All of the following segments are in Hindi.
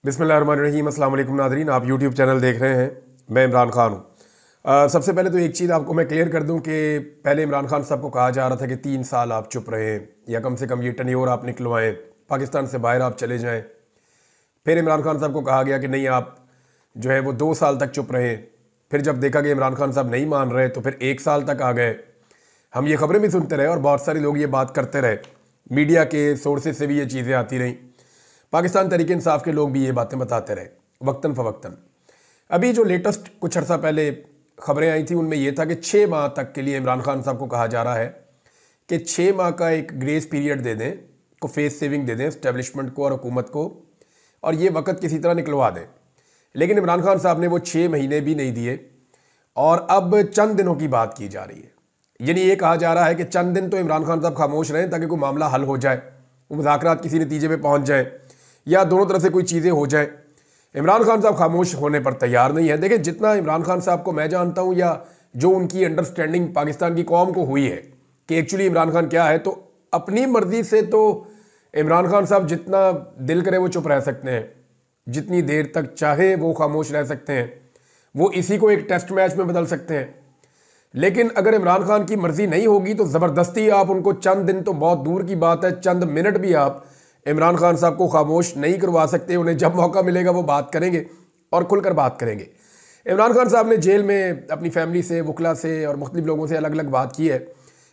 बिस्मिल्लाहिर्रहमानिर्रहीम। अस्सलाम वालेकुम नाज़रीन, आप यूट्यूब चैनल देख रहे हैं। मैं इमरान खान हूँ। सबसे पहले तो एक चीज़ आपको मैं क्लियर कर दूँ कि पहले इमरान खान साहब को कहा जा रहा था कि 3 साल आप चुप रहें या कम से कम ये टन्योर आप निकलवाएं, पाकिस्तान से बाहर आप चले जाएं। फिर इमरान खान साहब को कहा गया कि नहीं, आप जो है वो 2 साल तक चुप रहें। फिर जब देखा कि इमरान खान साहब नहीं मान रहे तो फिर 1 साल तक आ गए। हम ये ख़बरें भी सुनते रहे और बहुत सारे लोग ये बात करते रहे, मीडिया के सोर्सेज से भी ये चीज़ें आती रहीं, पाकिस्तान तहरीक इंसाफ के लोग भी ये बातें बताते रहे वक्तन फ़वक्तन। अभी जो लेटेस्ट कुछ अर्सा पहले ख़बरें आई थी उनमें यह था कि 6 माह तक के लिए इमरान खान साहब को कहा जा रहा है कि 6 माह का एक ग्रेस पीरियड दे दें, को फेस सेविंग दे दें इस्टेब्लिशमेंट को और हुकूमत को, और ये वक्त किसी तरह निकलवा दें। लेकिन इमरान खान साहब ने वो 6 महीने भी नहीं दिए और अब चंद दिनों की बात की जा रही है। यानी ये कहा जा रहा है कि चंद दिन तो इमरान खान साहब खामोश रहें ताकि कोई मामला हल हो जाए, वो मुज़ाकरात किसी नतीजे पे पहुंच जाए या दोनों तरफ से कोई चीज़ें हो जाए। इमरान खान साहब खामोश होने पर तैयार नहीं है। देखिए, जितना इमरान खान साहब को मैं जानता हूँ या जो उनकी अंडरस्टैंडिंग पाकिस्तान की कौम को हुई है कि एक्चुअली इमरान खान क्या है, तो अपनी मर्जी से तो इमरान खान साहब जितना दिल करे वो चुप रह सकते हैं, जितनी देर तक चाहे वो खामोश रह सकते हैं, वो इसी को एक टेस्ट मैच में बदल सकते हैं। लेकिन अगर इमरान खान की मर्जी नहीं होगी तो ज़बरदस्ती आप उनको चंद दिन तो बहुत दूर की बात है, चंद मिनट भी आप इमरान खान साहब को खामोश नहीं करवा सकते। उन्हें जब मौका मिलेगा वो बात करेंगे और खुलकर बात करेंगे। इमरान खान साहब ने जेल में अपनी फैमिली से, वकला से और मुख्तलिफ लोगों से अलग अलग बात की है।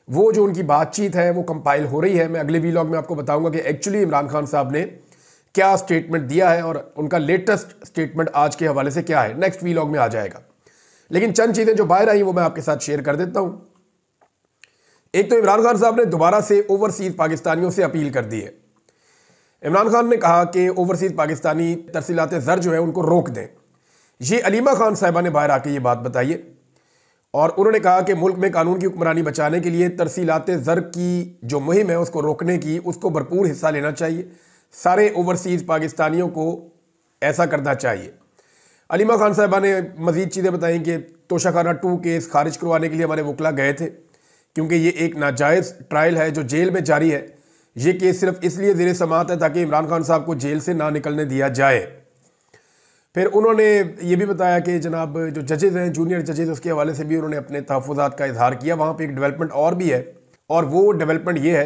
वो जो उनकी बातचीत है वो कंपाइल हो रही है। मैं अगले वीलॉग में आपको बताऊंगा कि एक्चुअली इमरान खान साहब ने क्या स्टेटमेंट दिया है और उनका लेटेस्ट स्टेटमेंट आज के हवाले से क्या है, नेक्स्ट वीलॉग में आ जाएगा। लेकिन चंद चीज़ें जो बाहर आई वो मैं आपके साथ शेयर कर देता हूँ। एक तो इमरान खान साहब ने दोबारा से ओवरसीज़ पाकिस्तानियों से अपील कर दी है। इमरान खान ने कहा कि ओवरसीज़ पाकिस्तानी तरसीलात ज़र जो है उनको रोक दें। ये अलीमा खान साहिबा ने बाहर आके ये बात बताई है और उन्होंने कहा कि मुल्क में कानून की हुक्मरानी बचाने के लिए तरसीलात ज़र की जो मुहिम है उसको रोकने की, उसको भरपूर हिस्सा लेना चाहिए। सारे ओवरसीज़ पाकिस्तानियों को ऐसा करना चाहिए। अलीमा खान साहिबा ने मज़ीद चीज़ें बताई कि तोशाखाना 2 केस खारिज करवाने के लिए हमारे वकला गए थे, क्योंकि ये एक नाजायज़ ट्रायल है जो जेल में जारी है। ये केस सिर्फ इसलिए ज़ेरे समाअत है ताकि इमरान खान साहब को जेल से ना निकलने दिया जाए। फिर उन्होंने ये भी बताया कि जनाब जो जजेज़ हैं, जूनियर जजेज़, उसके हवाले से भी उन्होंने अपने तहफ़्फ़ुज़ात का इजहार किया। वहाँ पे एक डेवलपमेंट और भी है और वो डेवलपमेंट ये है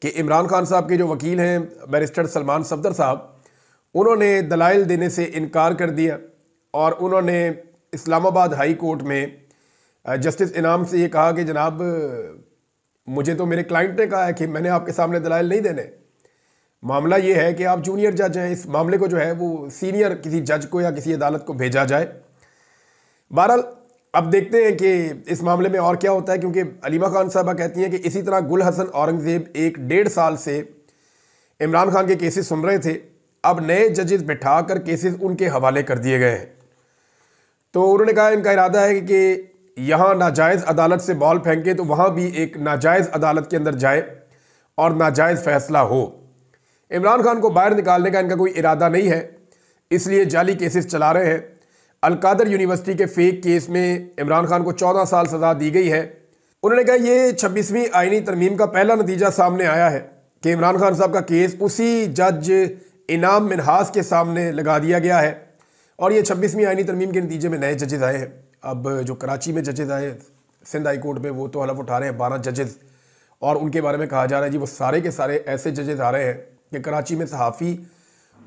कि इमरान खान साहब के जो वकील हैं बैरिस्टर सलमान सफदर साहब, उन्होंने दलाइल देने से इनकार कर दिया और उन्होंने इस्लामाबाद हाई कोर्ट में जस्टिस इनाम से ये कहा कि जनाब मुझे तो मेरे क्लाइंट ने कहा है कि मैंने आपके सामने दलाइल नहीं देने। मामला ये है कि आप जूनियर जज हैं, इस मामले को जो है वो सीनियर किसी जज को या किसी अदालत को भेजा जाए। बहरहाल अब देखते हैं कि इस मामले में और क्या होता है, क्योंकि अलीमा खान साहबा कहती हैं कि इसी तरह गुल हसन औरंगज़ेब 1-1.5 साल से इमरान खान के केसेस सुन रहे थे। अब नए जजेस बैठा कर केसेस उनके हवाले कर दिए गए हैं। तो उन्होंने कहा इनका इरादा है कि यहाँ नाजायज़ अदालत से बॉल फेंके तो वहाँ भी एक नाजायज़ अदालत के अंदर जाए और नाजायज़ फ़ैसला हो। इमरान खान को बाहर निकालने का इनका कोई इरादा नहीं है, इसलिए जाली केसेस चला रहे हैं। अलकादर यूनिवर्सिटी के फेक केस में इमरान खान को 14 साल सज़ा दी गई है। उन्होंने कहा ये 26वीं आइनी तरमीम का पहला नतीजा सामने आया है कि इमरान खान साहब का केस उसी जज इनाम मिनहास के सामने लगा दिया गया है और ये 26वीं आइनी तरमीम के नतीजे में नए जजेस आए हैं। अब जो कराची में जजेस आए सिंध हाई कोर्ट में, वो तो हलफ उठा रहे हैं 12 जजेस, और उनके बारे में कहा जा रहा है जी वो सारे के सारे ऐसे जजेस आ रहे हैं कि कराची में सहाफ़ी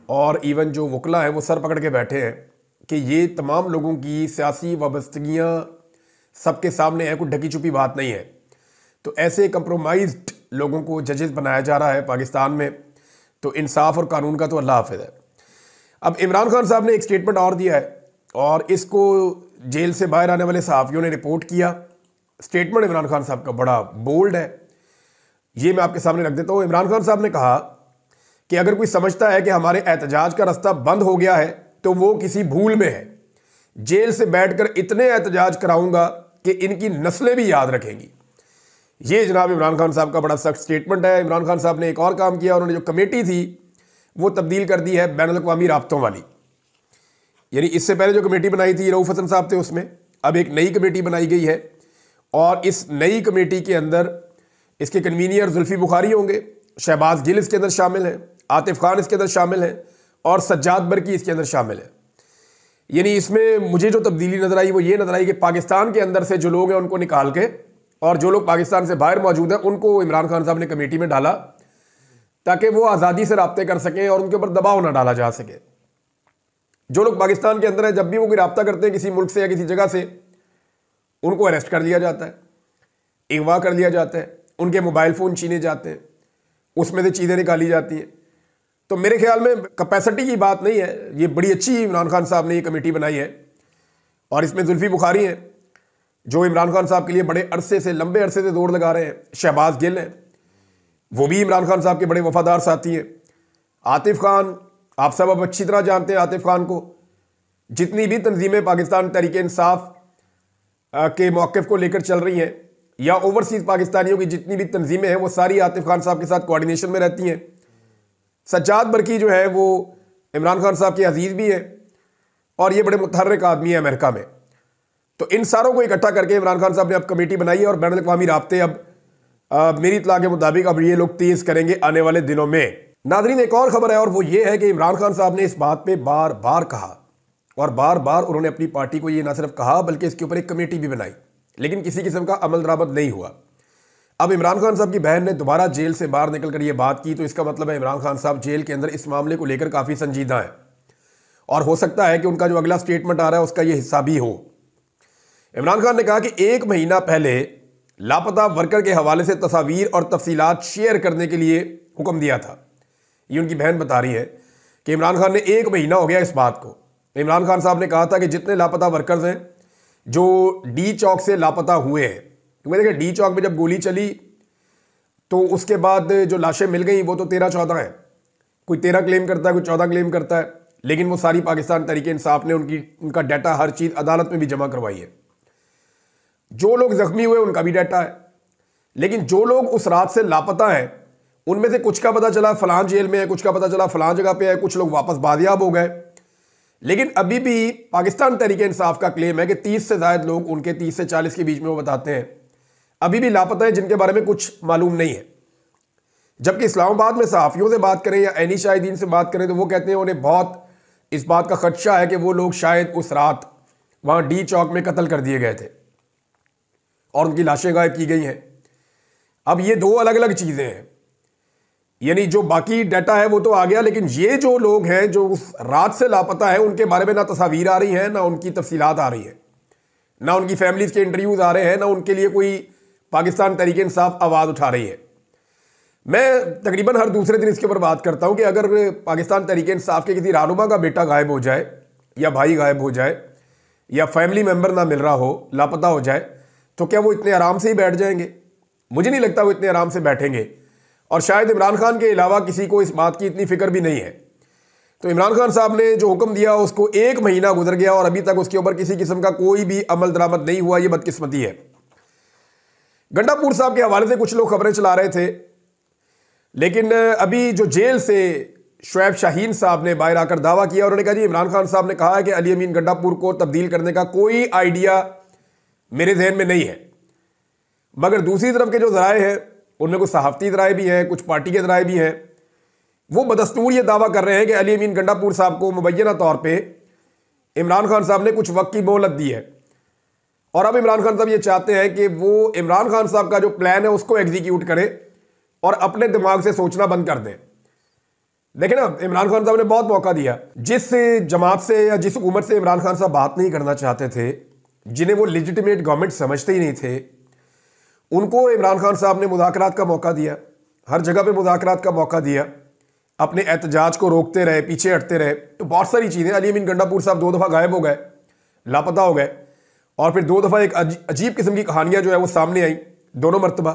और इवन जो वकला हैं वो सर पकड़ के बैठे हैं कि ये तमाम लोगों की सियासी वाबस्तगियाँ सबके सामने है, कोई ढकी छुपी बात नहीं है। तो ऐसे कंप्रोमाइज्ड लोगों को जजेस बनाया जा रहा है पाकिस्तान में। तो इंसाफ और कानून का तो अल्लाह हाफ़िज़ है। अब इमरान खान साहब ने एक स्टेटमेंट और दिया है और इसको जेल से बाहर आने वाले सहाफ़ियों ने रिपोर्ट किया। स्टेटमेंट इमरान खान साहब का बड़ा बोल्ड है, ये मैं आपके सामने रख देता हूँ। इमरान खान साहब ने कहा कि अगर कोई समझता है कि हमारे एहतजाज का रास्ता बंद हो गया है तो वो किसी भूल में है। जेल से बैठकर इतने एहतजाज कराऊंगा कि इनकी नस्लें भी याद रखेंगी। ये जनाब इमरान खान साहब का बड़ा सख्त स्टेटमेंट है। इमरान खान साहब ने एक और काम किया, उन्होंने जो कमेटी थी वो तब्दील कर दी है बैनुल-अक़वामी राब्तों वाली। यानी इससे पहले जो कमेटी बनाई थी रऊफ़ हसन साहब थे, उसमें अब एक नई कमेटी बनाई गई है और इस नई कमेटी के अंदर इसके कन्वीनियर जुल्फ़ी बुखारी होंगे, शहबाज गिल इसके अंदर शामिल हैं, आतिफ खान इसके अंदर शामिल हैं और सज्जाद बरकी इसके अंदर शामिल है। यानी इसमें मुझे जो तब्दीली नजर आई वो ये नजर आई कि पाकिस्तान के अंदर से जो लोग हैं उनको निकाल के और जो लोग पाकिस्तान से बाहर मौजूद हैं उनको इमरान खान साहब ने कमेटी में डाला ताकि वो आज़ादी से रब्ते कर सकें और उनके ऊपर दबाव ना डाला जा सके। जो लोग पाकिस्तान के अंदर हैं, जब भी वो कोई रब्ता करते हैं किसी मुल्क से या किसी जगह से, उनको अरेस्ट कर लिया जाता है, अगवा कर लिया जाता है, उनके मोबाइल फ़ोन छीने जाते हैं, उसमें से चीज़ें निकाली जाती हैं। तो मेरे ख्याल में कैपेसिटी की बात नहीं है, ये बड़ी अच्छी इमरान खान साहब ने ये कमेटी बनाई है। और इसमें जुल्फी बुखारी हैं जो इमरान खान साहब के लिए बड़े अरसे से, लंबे अरसे से दौड़ लगा रहे हैं। शहबाज गिल हैं, वो भी इमरान खान साहब के बड़े वफादार साथी हैं। आतिफ खान, आप सब अब अच्छी तरह जानते हैं आतिफ खान को। जितनी भी तंजीमें पाकिस्तान तहरीक इंसाफ के मौक़िफ़ को लेकर चल रही हैं या ओवरसीज़ पाकिस्तानियों की जितनी भी तंजीमें हैं वो सारी आतिफ खान साहब के साथ कोऑर्डिनेशन में रहती हैं। सज्जाद बरकी जो है वो इमरान खान साहब के अजीज़ भी हैं और ये बड़े मुतहर्रिक आदमी हैं अमेरिका में। तो इन सारों को इकट्ठा करके इमरान खान साहब ने अब कमेटी बनाई है और बैनुल अक़वामी राब्ते अब मेरी इत्तला के मुताबिक अब ये लोग तेज़ करेंगे आने वाले दिनों में। नाज़रीन, एक और ख़बर है और वो ये है कि इमरान खान साहब ने इस बात पे बार बार कहा और बार बार उन्होंने अपनी पार्टी को ये ना सिर्फ कहा बल्कि इसके ऊपर एक कमेटी भी बनाई, लेकिन किसी किस्म का अमल दरामद नहीं हुआ। अब इमरान खान साहब की बहन ने दोबारा जेल से बाहर निकल कर ये बात की, तो इसका मतलब है इमरान खान साहब जेल के अंदर इस मामले को लेकर काफ़ी संजीदा है और हो सकता है कि उनका जो अगला स्टेटमेंट आ रहा है उसका ये हिस्सा भी हो। इमरान खान ने कहा कि 1 महीना पहले लापता वर्कर के हवाले से तस्वीर और तफसीलात शेयर करने के लिए हुक्म दिया था। ये उनकी बहन बता रही है कि इमरान खान ने 1 महीना हो गया इस बात को। इमरान खान साहब ने कहा था कि जितने लापता वर्कर्स हैं जो डी चौक से लापता हुए हैं, क्योंकि देखिए डी चौक में जब गोली चली तो उसके बाद जो लाशें मिल गई वो तो 13-14 हैं। कोई 13 क्लेम करता है, कोई 14 क्लेम करता है, लेकिन वो सारी पाकिस्तान तहरीक इंसाफ ने उनका डाटा हर चीज़ अदालत में भी जमा करवाई है। जो लोग जख्मी हुए उनका भी डाटा है, लेकिन जो लोग उस रात से लापता हैं उनमें से कुछ का पता चला फलां जेल में है, कुछ का पता चला फलां जगह पे है, कुछ लोग वापस बादियाब हो गए। लेकिन अभी भी पाकिस्तान तहरीक इंसाफ का क्लेम है कि 30 से ज़ायद लोग, उनके 30 से 40 के बीच में वो बताते हैं, अभी भी लापता हैं जिनके बारे में कुछ मालूम नहीं है। जबकि इस्लामाबाद में सहाफ़ियों से बात करें या ऐनी शाहिदीन से बात करें तो वो कहते हैं उन्हें बहुत इस बात का खदशा है कि वो लोग शायद उस रात वहाँ डी चौक में कत्ल कर दिए गए थे और उनकी लाशें गायब की गई हैं। अब ये 2 अलग अलग चीज़ें हैं, यानी जो बाकी डाटा है वो तो आ गया, लेकिन ये जो लोग हैं जो उस रात से लापता है उनके बारे में ना तस्वीर आ रही हैं, ना उनकी तफसीलात आ रही हैं, ना उनकी फैमिलीज़ के इंटरव्यूज़ आ रहे हैं, ना उनके लिए कोई पाकिस्तान तहरीक इंसाफ आवाज़ उठा रही है। मैं तकरीबन हर दूसरे दिन इसके ऊपर बात करता हूँ कि अगर पाकिस्तान तहरीक इंसाफ के किसी रहनुमा का बेटा गायब हो जाए या भाई गायब हो जाए या फैमिली मेम्बर ना मिल रहा हो, लापता हो जाए, तो क्या वो इतने आराम से ही बैठ जाएंगे? मुझे नहीं लगता वो इतने आराम से बैठेंगे और शायद इमरान खान के अलावा किसी को इस बात की इतनी फिक्र भी नहीं है। तो इमरान खान साहब ने जो हुक्म दिया उसको 1 महीना गुजर गया और अभी तक उसके ऊपर किसी किस्म का कोई भी अमल दरामद नहीं हुआ। ये बदकिस्मती है। गंडापुर साहब के हवाले से कुछ लोग खबरें चला रहे थे, लेकिन अभी जो जेल से शुएब शाहीन साहब ने बाहर आकर दावा किया, उन्होंने कहा जी इमरान खान साहब ने कहा है कि अली अमीन गंडापुर को तब्दील करने का कोई आइडिया मेरे जहन में नहीं है। मगर दूसरी तरफ के जो ज़राए हैं उनमें कुछ सहाफ़ती ज़राए भी हैं, कुछ पार्टी के ज़राए भी हैं, वो बदस्तूर ये दावा कर रहे हैं कि अली अमीन गंडापुर साहब को मुबैना तौर पे इमरान खान साहब ने कुछ वक्त की मोहलत दी है और अब इमरान खान साहब ये चाहते हैं कि वो इमरान खान साहब का जो प्लान है उसको एग्जीक्यूट करें और अपने दिमाग से सोचना बंद कर दें। देखें ना, इमरान खान साहब ने बहुत मौका दिया। जिस जमात से या जिस हुकूमत से इमरान खान साहब बात नहीं करना चाहते थे, जिन्हें वो लेजिटिमेट गवर्नमेंट समझते ही नहीं थे, उनको इमरान खान साहब ने मुज़ाकरात का मौका दिया, हर जगह पे मुज़ाकरात का मौका दिया, अपने एहतजाज को रोकते रहे, पीछे हटते रहे। तो बहुत सारी चीज़ें, अली अमीन गंडापुर साहब 2 दफ़ा गायब हो गए, लापता हो गए और फिर 2 दफ़ा एक अजीब किस्म की कहानियाँ जो है वो सामने आई, दोनों मरतबा।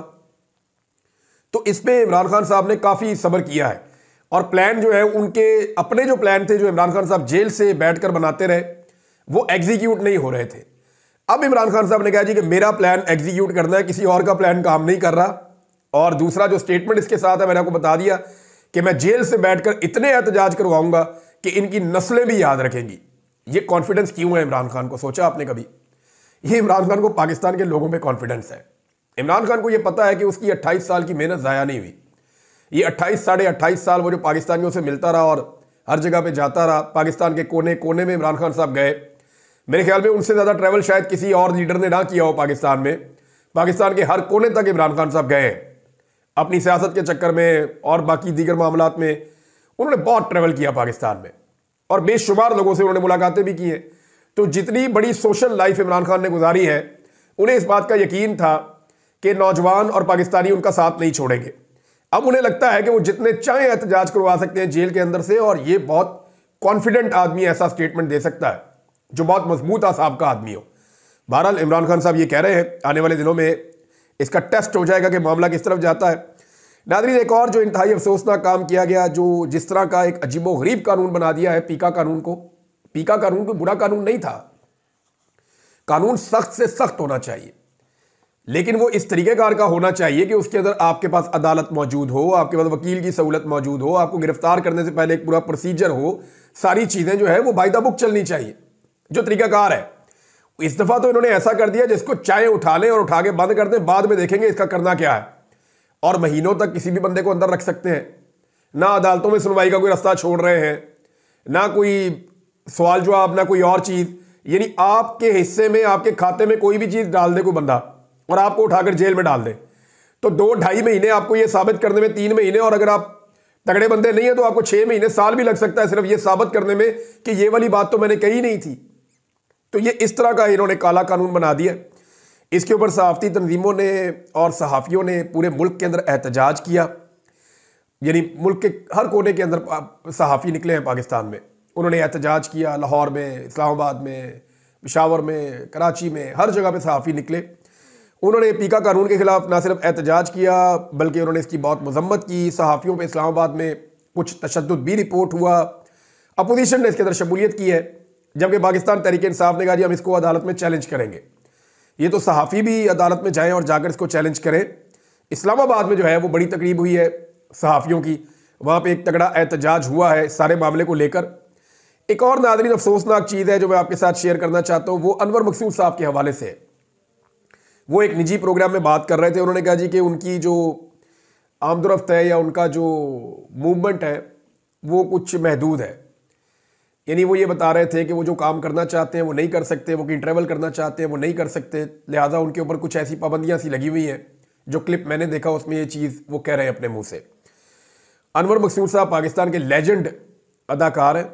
तो इस पर इमरान खान साहब ने काफ़ी सब्र किया है और प्लान जो है उनके अपने जो प्लान थे जो इमरान खान साहब जेल से बैठकर बनाते रहे वो एग्जीक्यूट नहीं हो रहे थे। अब इमरान खान साहब ने कहा जी कि मेरा प्लान एग्जीक्यूट करना है, किसी और का प्लान काम नहीं कर रहा। और दूसरा जो स्टेटमेंट इसके साथ है, मैंने आपको बता दिया कि मैं जेल से बैठकर इतने एहतजाज करवाऊंगा कि इनकी नस्लें भी याद रखेंगी। ये कॉन्फिडेंस क्यों है इमरान खान को, सोचा आपने कभी? ये इमरान खान को पाकिस्तान के लोगों में कॉन्फिडेंस है। इमरान खान को ये पता है कि उसकी 28 साल की मेहनत ज़ाया नहीं हुई। ये 28 साढ़े 28 साल वो जो पाकिस्तानियों से मिलता रहा और हर जगह पे जाता रहा, पाकिस्तान के कोने कोने में इमरान खान साहब गए। मेरे ख्याल में उनसे ज़्यादा ट्रैवल शायद किसी और लीडर ने ना किया हो पाकिस्तान में। पाकिस्तान के हर कोने तक इमरान खान साहब गए अपनी सियासत के चक्कर में और बाकी दीगर मामलात में। उन्होंने बहुत ट्रैवल किया पाकिस्तान में और बेशुमार लोगों से उन्होंने मुलाकातें भी की हैं। तो जितनी बड़ी सोशल लाइफ इमरान खान ने गुजारी है, उन्हें इस बात का यकीन था कि नौजवान और पाकिस्तानी उनका साथ नहीं छोड़ेंगे। अब उन्हें लगता है कि वो जितने चाहे एहतजाज करवा सकते हैं जेल के अंदर से, और ये बहुत कॉन्फिडेंट आदमी ऐसा स्टेटमेंट दे सकता है जो बहुत मजबूत आसाब का आदमी हो। बहरहाल इमरान खान साहब ये कह रहे हैं, आने वाले दिनों में इसका टेस्ट हो जाएगा कि मामला किस तरफ जाता है। नाज़रीन, एक और जो इंतहाई अफसोसनाक काम किया गया, जो जिस तरह का एक अजीबोगरीब कानून बना दिया है पीका कानून को। पीका कानून कोई बुरा कानून नहीं था, कानून सख्त से सख्त होना चाहिए, लेकिन वो इस तरीकेकार का होना चाहिए कि उसके अंदर आपके पास अदालत मौजूद हो, आपके पास वकील की सहूलत मौजूद हो, आपको गिरफ्तार करने से पहले एक पूरा प्रोसीजर हो, सारी चीज़ें जो है वो बाय द बुक चलनी चाहिए, जो तरीकाकार है। इस दफ़ा तो इन्होंने ऐसा कर दिया जिसको चाहे उठा लें और उठा के बंद कर दें, बाद में देखेंगे इसका करना क्या है। और महीनों तक किसी भी बंदे को अंदर रख सकते हैं, ना अदालतों में सुनवाई का कोई रास्ता छोड़ रहे हैं, ना कोई सवाल जवाब, ना कोई और चीज़। यानी आपके हिस्से में, आपके खाते में कोई भी चीज़ डाल दे कोई बंदा और आपको उठाकर जेल में डाल दे, तो 2-2.5 महीने आपको ये साबित करने में, 3 महीने, और अगर आप तगड़े बंदे नहीं है तो आपको 6 महीने, साल भी लग सकता है सिर्फ ये साबित करने में कि ये वाली बात तो मैंने कही नहीं थी। तो ये इस तरह का इन्होंने काला कानून बना दिया। इसके ऊपर सहाफ़ती तंजीमों ने और सहाफ़ियों ने पूरे मुल्क के अंदर एहतजाज किया। यानी मुल्क के हर कोने के अंदर सहाफ़ी निकले हैं पाकिस्तान में, उन्होंने एहतजाज किया। लाहौर में, इस्लामाबाद में, पेशावर में, कराची में, हर जगह पे सहाफ़ी निकले। उन्होंने पीका कानून के ख़िलाफ़ ना सिर्फ एहतजाज किया बल्कि उन्होंने इसकी बहुत मजम्मत की। सहाफ़ियों पे इस्लामाबाद में कुछ तशद्दुद भी रिपोर्ट हुआ। अपोजिशन ने इसके अंदर शमूलियत की है, जबकि पाकिस्तान तहरीक इंसाफ ने कहा जी हम इसको अदालत में चैलेंज करेंगे। ये तो सहाफ़ी भी अदालत में जाएं और जाकर इसको चैलेंज करें। इस्लामाबाद में जो है वो बड़ी तकरीब हुई है सहाफ़ियों की, वहाँ पे एक तगड़ा एहतजाज हुआ है सारे मामले को लेकर। एक और नाज़रीन अफसोसनाक चीज़ है जो मैं आपके साथ शेयर करना चाहता हूँ, वो अनवर मकसूद साहब के हवाले से। वो एक निजी प्रोग्राम में बात कर रहे थे। उन्होंने कहा जी कि उनकी जो आमदोरफ्त है या उनका जो मूवमेंट है वो कुछ महदूद है। यानी वो ये बता रहे थे कि वो जो काम करना चाहते हैं वो नहीं कर सकते, वो कहीं ट्रैवल करना चाहते हैं वो नहीं कर सकते, लिहाजा उनके ऊपर कुछ ऐसी पाबंदियां सी लगी हुई हैं। जो क्लिप मैंने देखा उसमें ये चीज़ वो कह रहे हैं अपने मुंह से। अनवर मकसूद साहब पाकिस्तान के लेजेंड अदाकार हैं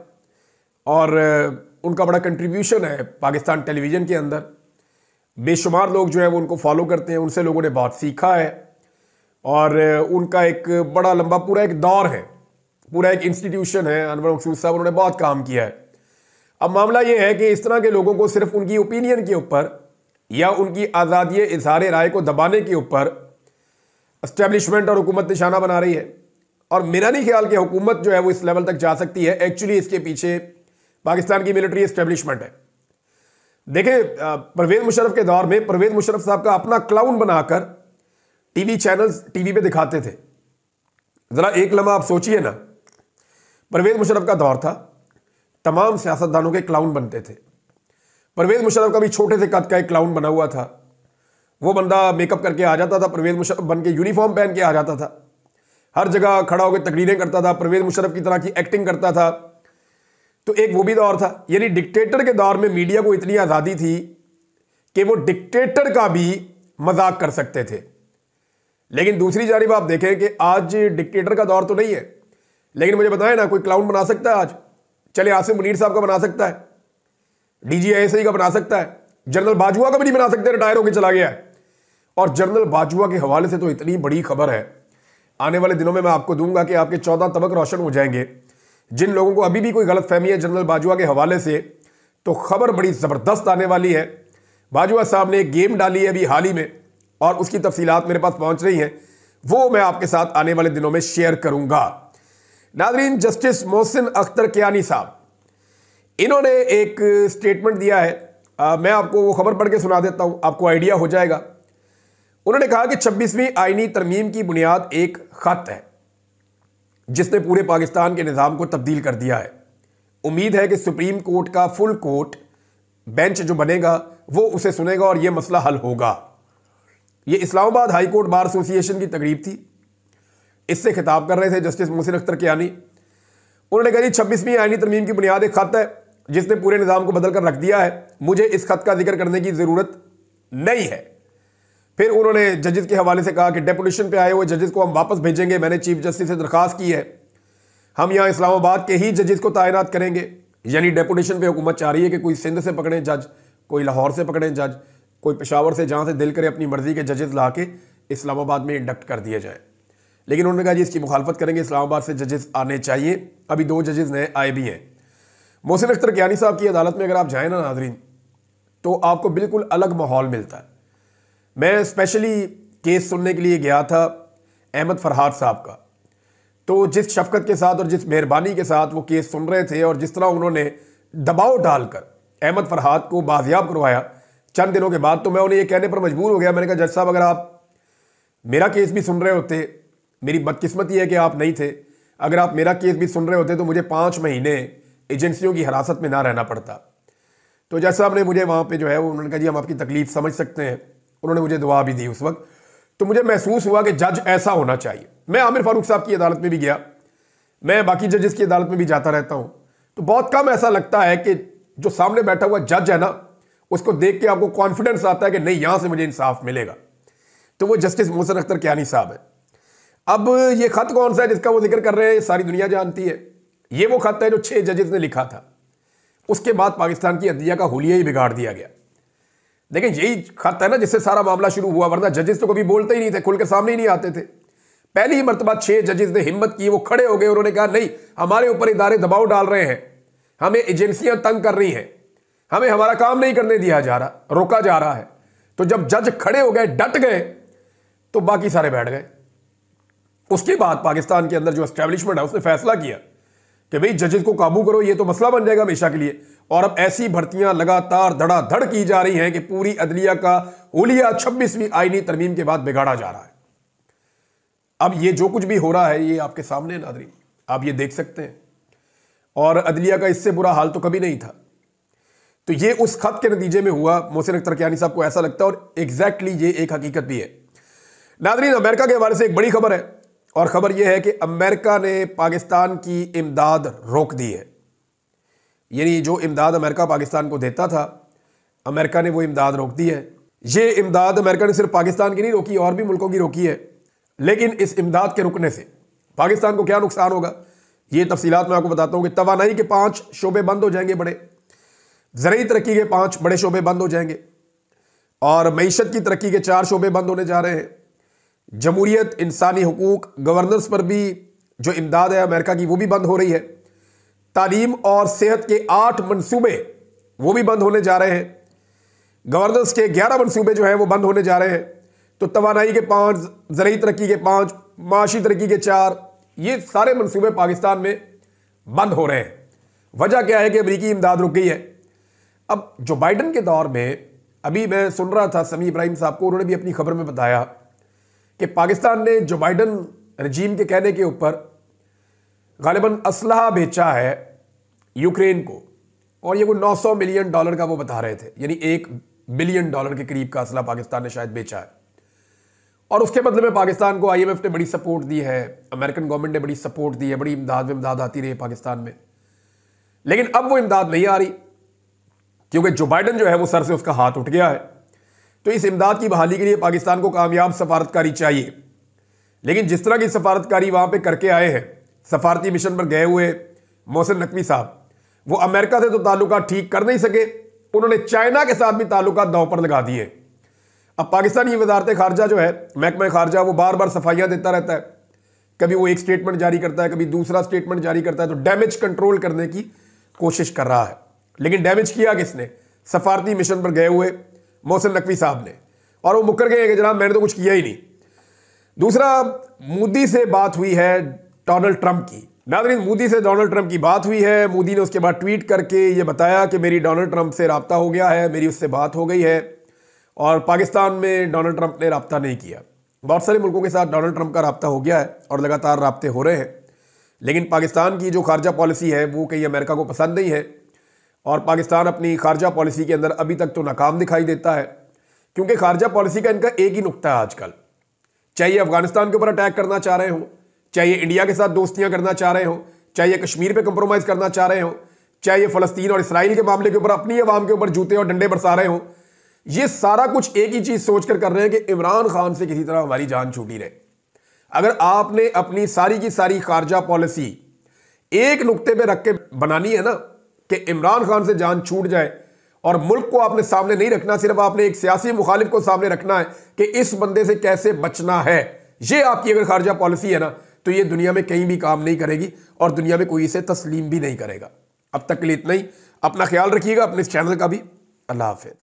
और उनका बड़ा कंट्रीब्यूशन है पाकिस्तान टेलीविज़न के अंदर। बेशुमार लोग जो है वो उनको फॉलो करते हैं, उनसे लोगों ने बहुत सीखा है और उनका एक बड़ा लंबा पूरा एक दौर है, पूरा एक इंस्टीट्यूशन है। अनवर मकसूद साहब उन्होंने बहुत काम किया है। अब मामला ये है कि इस तरह के लोगों को सिर्फ उनकी ओपिनियन के ऊपर या उनकी आज़ादी इजहार राय को दबाने के ऊपर एस्टेब्लिशमेंट और हुकूमत निशाना बना रही है। और मेरा नहीं ख्याल कि हुकूमत जो है वो इस लेवल तक जा सकती है। एक्चुअली इसके पीछे पाकिस्तान की मिलिट्री एस्टेब्लिशमेंट है। देखें, परवेज़ मुशर्रफ के दौर में परवेज़ मुशर्रफ साहब का अपना क्लाउन बनाकर टीवी चैनल्स टीवी पे दिखाते थे। ज़रा एक लम्हा आप सोचिए ना, परवेज़ मुशर्रफ का दौर था, तमाम सियासतदानों के क्लाउन बनते थे। परवेज़ मुशर्रफ का भी छोटे से कद का एक क्लाउन बना हुआ था। वो बंदा मेकअप करके आ जाता था, परवेज़ मुशर्रफ बन के यूनिफॉर्म पहन के आ जाता था, हर जगह खड़ा होकर तकरीरें करता था, परवेज़ मुशर्रफ की तरह की एक्टिंग करता था। तो एक वो भी दौर था। यानी डिक्टेटर के दौर में मीडिया को इतनी आज़ादी थी कि वो डिक्टेटर का भी मजाक कर सकते थे। लेकिन दूसरी जानिब आप देखें कि आज डिक्टेटर का दौर तो नहीं है, लेकिन मुझे बताएं ना, कोई क्लाउन बना सकता है आज? चले आसिम मुनीर साहब का बना सकता है, DGISI का बना सकता है, जनरल बाजवा का भी नहीं बना सकते, रिटायर होकर चला गया है। और जनरल बाजवा के हवाले से तो इतनी बड़ी खबर है, आने वाले दिनों में मैं आपको दूंगा कि आपके 14 तबक रोशन हो जाएंगे। जिन लोगों को अभी भी कोई गलत फहमी है जनरल बाजवा के हवाले से, तो खबर बड़ी ज़बरदस्त आने वाली है। बाजवा साहब ने एक गेम डाली है अभी हाल ही में और उसकी तफसीलात मेरे पास पहुंच रही हैं, वो मैं आपके साथ आने वाले दिनों में शेयर करूंगा। नाज़रीन, जस्टिस मोहसिन अख्तर कियानी साहब, इन्होंने एक स्टेटमेंट दिया है। मैं आपको वो खबर पढ़ के सुना देता हूं, आपको आइडिया हो जाएगा। उन्होंने कहा कि 26वीं आईनी तरमीम की बुनियाद एक खत है जिसने पूरे पाकिस्तान के निज़ाम को तब्दील कर दिया है। उम्मीद है कि सुप्रीम कोर्ट का फुल कोर्ट बेंच जो बनेगा वो उसे सुनेगा और यह मसला हल होगा। ये Islamabad high court bar association की तकरीब थी, इससे खिताब कर रहे थे जस्टिस मोहसिन अख्तर कियानी। उन्होंने कहा जी 26वीं आईनी तरमीम की बुनियाद एक खत है जिसने पूरे निज़ाम को बदल कर रख दिया है, मुझे इस खत का जिक्र करने की ज़रूरत नहीं है। फिर उन्होंने जजेस के हवाले से कहा कि डेपुटेशन पे आए हुए जजेस को हम वापस भेजेंगे, मैंने चीफ जस्टिस से दरख्वास्त की है, हम यहाँ इस्लामाबाद के ही जजेस को तैनात करेंगे। यानी डेपुटेशन पे हुकूमत चाह रही है कि कोई सिंध से पकड़े जज, कोई लाहौर से पकड़े जज, कोई पेशावर से, जहाँ से दिल करे अपनी मर्जी के जजेस ला के इस्लामाबाद में इंडक्ट कर दिए जाए। लेकिन उन्होंने कहा जी इसकी मुखालफत करेंगे, इस्लामाबाद से जजेस आने चाहिए। अभी 2 जजेस नए आए भी हैं। मोहसिन अख्तर कियानी साहब की अदालत में अगर आप जाएँ ना नाज़रीन, तो आपको बिल्कुल अलग माहौल मिलता है। मैं स्पेशली केस सुनने के लिए गया था अहमद फरहाद साहब का, तो जिस शफकत के साथ और जिस मेहरबानी के साथ वो केस सुन रहे थे और जिस तरह उन्होंने दबाव डालकर अहमद फरहाद को बाजियाब करवाया चंद दिनों के बाद, तो मैं उन्हें ये कहने पर मजबूर हो गया। मैंने कहा जज साहब अगर आप मेरा केस भी सुन रहे होते, मेरी बदकिस्मती है कि आप नहीं थे, अगर आप मेरा केस भी सुन रहे होते तो मुझे 5 महीने एजेंसियों की हिरासत में ना रहना पड़ता। तो जज साहब ने मुझे वहाँ पे जो है वो उन्होंने कहा जी हम आपकी तकलीफ समझ सकते हैं। उन्होंने मुझे दुआ भी दी उस वक्त। तो मुझे महसूस हुआ कि जज ऐसा होना चाहिए। मैं आमिर फारूक साहब की अदालत में भी गया, मैं बाकी जजेस की अदालत में भी जाता रहता हूँ, तो बहुत कम ऐसा लगता है कि जो सामने बैठा हुआ जज है ना, उसको देख के आपको कॉन्फिडेंस आता है कि नहीं यहाँ से मुझे इंसाफ मिलेगा। तो वो जस्टिस मोहसिन अख्तर कियानी साहब है। अब ये खत कौन सा है जिसका वो जिक्र कर रहे हैं, सारी दुनिया जानती है। ये वो खत है जो 6 जजेस ने लिखा था। उसके बाद पाकिस्तान की अदलिया का हुलिया ही बिगाड़ दिया गया। लेकिन यही खत है ना जिससे सारा मामला शुरू हुआ, वरना जजेस तो कभी बोलते ही नहीं थे, खुल के सामने ही नहीं आते थे। पहली ही मरतबा 6 जजेस ने हिम्मत की, वो खड़े हो गए, उन्होंने कहा नहीं हमारे ऊपर इदारे दबाव डाल रहे हैं, हमें एजेंसियां तंग कर रही हैं, हमें हमारा काम नहीं करने दिया जा रहा, रोका जा रहा है। तो जब जज खड़े हो गए, डट गए, तो बाकी सारे बैठ गए। उसके बाद पाकिस्तान के अंदर जो एस्टैब्लिशमेंट है उसने फैसला किया कि भाई जजेस को काबू करो, ये तो मसला बन जाएगा हमेशा के लिए। और अब ऐसी भर्तियां लगातार धड़ाधड़ की जा रही हैं कि पूरी अदलिया का हुलिया 26वीं आईनी तरमीम के बाद बिगाड़ा जा रहा है। अब ये जो कुछ भी हो रहा है ये आपके सामने नाज़रीन, आप ये देख सकते हैं। और अदलिया का इससे बुरा हाल तो कभी नहीं था। तो ये उस खत के नतीजे में हुआ। मोहसिन अख्तर कियानी साहब को ऐसा लगता है, और एग्जैक्टली ये एक हकीकत भी है। नाज़रीन, अमेरिका के हवाले से एक बड़ी खबर है, और खबर यह है कि अमेरिका ने पाकिस्तान की इमदाद रोक दी है। यानी जो इमदाद अमेरिका पाकिस्तान को देता था, अमेरिका ने वो इमदाद रोक दी है। ये इमदाद अमेरिका ने सिर्फ पाकिस्तान की नहीं रोकी, और भी मुल्कों की रोकी है। लेकिन इस इमदाद के रुकने से पाकिस्तान को क्या नुकसान होगा, ये तफसीलात मैं आपको बताता हूँ। कि तवानाई के 5 शोबे बंद हो जाएंगे बड़े, ज़रूरी तरक्की के 5 बड़े शोबे बंद हो जाएंगे, और मईशत की तरक्की के 4 शोबे बंद होने जा रहे हैं। जमहूरियत, इंसानी हुकूक, गवर्नेंस पर भी जो इमदाद है अमेरिका की वो भी बंद हो रही है। तालीम और सेहत के 8 मनसूबे वो भी बंद होने जा रहे हैं। गवर्नेंस के 11 मनसूबे जो हैं वो बंद होने जा रहे हैं। तो तवानाई के 5, ज़रूरी तरक्की के 5, माशी तरक्की के 4, ये सारे मनसूबे पाकिस्तान में बंद हो रहे हैं। वजह क्या है कि अमरीकी इमदाद रुक गई है। अब जो बाइडन के दौर में, अभी मैं सुन रहा था समी इब्राहिम साहब को, उन्होंने भी अपनी खबर में बताया कि पाकिस्तान ने जो बाइडन रजीम के कहने के ऊपर गालिबन असलहा बेचा है यूक्रेन को, और ये वो $900 मिलियन का वो बता रहे थे, यानी $1 बिलियन के करीब का असला पाकिस्तान ने शायद बेचा है। और उसके बदले में पाकिस्तान को IMF ने बड़ी सपोर्ट दी है, अमेरिकन गवर्नमेंट ने बड़ी सपोर्ट दी है, बड़ी इमदाद आती रही है पाकिस्तान में। लेकिन अब वो इमदाद नहीं आ रही, क्योंकि जो बाइडन जो है वो सर से उसका हाथ उठ गया है। तो इस इमदाद की बहाली के लिए पाकिस्तान को कामयाब सफारतकारी चाहिए। लेकिन जिस तरह की सफारतकारी वहाँ पे करके आए हैं, सफारती मिशन पर गए हुए मोहसिन नकवी साहब, वो अमेरिका से तो ताल्लुकात ठीक कर नहीं सके, उन्होंने चाइना के साथ भी ताल्लुकात दांव पर लगा दिए। अब पाकिस्तानी वजारत खारजा जो है, महकमा खारजा, वो बार बार सफाइयाँ देता रहता है। कभी वो एक स्टेटमेंट जारी करता है, कभी दूसरा स्टेटमेंट जारी करता है, तो डैमेज कंट्रोल करने की कोशिश कर रहा है। लेकिन डैमेज किया किसने? सफारती मिशन पर गए हुए मोहसिन नकवी साहब ने, और वो मुकर गए कि जनाब मैंने तो कुछ किया ही नहीं। दूसरा, मोदी से बात हुई है डोनाल्ड ट्रंप की। नाज़रीन, मोदी से डोनाल्ड ट्रंप की बात हुई है। मोदी ने उसके बाद ट्वीट करके ये बताया कि मेरी डोनाल्ड ट्रंप से रब्ता हो गया है, मेरी उससे बात हो गई है, और पाकिस्तान में डोनाल्ड ट्रंप ने रब्ता नहीं किया। बहुत सारे मुल्कों के साथ डोनाल्ड ट्रंप का रब्ता हो गया है और लगातार रब्ते हो रहे हैं। लेकिन पाकिस्तान की जो खारजा पॉलिसी है वो कहीं अमेरिका को पसंद नहीं है, और पाकिस्तान अपनी खारजा पॉलिसी के अंदर अभी तक तो नाकाम दिखाई देता है। क्योंकि खारजा पॉलिसी का इनका एक ही नुक्ता है आजकल, चाहे अफगानिस्तान के ऊपर अटैक करना चाह रहे हो, चाहे इंडिया के साथ दोस्तियां करना चाह रहे हो, चाहे ये कश्मीर पे कंप्रोमाइज़ करना चाह रहे हो, चाहे ये फ़लस्तीन और इसराइल के मामले के ऊपर अपनी अवाम के ऊपर जूते और डंडे बरसा रहे हो, ये सारा कुछ एक ही चीज़ सोच कर रहे हैं कि इमरान खान से किसी तरह हमारी जान छूटी रहे। अगर आपने अपनी सारी की सारी खारजा पॉलिसी एक नुक्ते पे रख के बनानी है ना कि इमरान खान से जान छूट जाए, और मुल्क को आपने सामने नहीं रखना, सिर्फ आपने एक सियासी मुखालिफ को सामने रखना है कि इस बंदे से कैसे बचना है, ये आपकी अगर खारजा पॉलिसी है ना, तो ये दुनिया में कहीं भी काम नहीं करेगी और दुनिया में कोई इसे तस्लीम भी नहीं करेगा। अब तक के लिए इतना ही। अपना ख्याल रखिएगा, अपने इस चैनल का भी। अल्लाह हाफिज़।